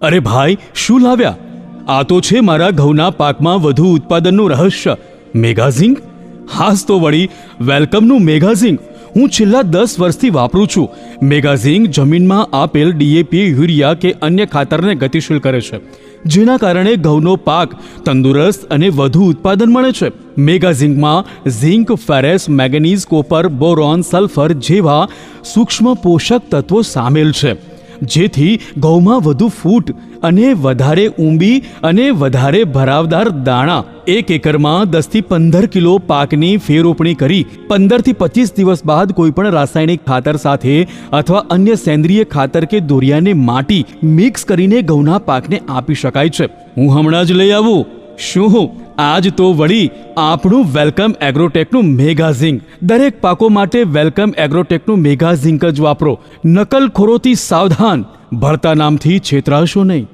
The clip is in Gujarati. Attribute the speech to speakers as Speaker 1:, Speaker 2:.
Speaker 1: અરે ભાઈ, શું લાવ્યા? આ તો છે મારા ઘઉંના પાકમાં વધુ ઉત્પાદનનું રહસ્ય, મેગાઝિંક. હાસ તો વળી વેલકમનું મેગાઝિંક હું છેલ્લા 10 વર્ષથી વાપરું છું. મેગાઝિંક જમીનમાં આપેલ ડીએપી, યુરિયા કે અન્ય ખાતરને ગતિશીલ કરે છે, જેના કારણે ઘઉંનો પાક તંદુરસ્ત અને વધુ ઉત્પાદન મળે છે. મેગાઝિંકમાં zinc, ferrous, manganese, copper, boron, sulphur જેવા સૂક્ષ્મ પોષક તત્વો સામેલ છે, જેથી ઘઉંમાં વધુ ફૂટ અને વધારે ઊંબી અને વધારે ભરાવદાર દાણા. 1 એકરમાં 10 થી 15 કિલો પાકની ફેરરોપણી કરી 15 થી 25 દિવસ બાદ કોઈપણ રાસાયણિક ખાતર સાથે અથવા અન્ય સેન્દ્રિય ખાતર કે દોરિયાને માટી મિક્સ કરીને ઘઉંના પાકને આપી શકાય છે. હું હમણાં જ લઈ આવું. શું આજ તો વળી આપણું વેલકમ એગ્રોટેકનું મેગાઝિંક. દરેક પાકો માટે વેલકમ એગ્રોટેકનું મેગાઝિંક જ વાપરો. નકલખોરોથી સાવધાન, ભળતા નામથી છેતરાશો નહીં.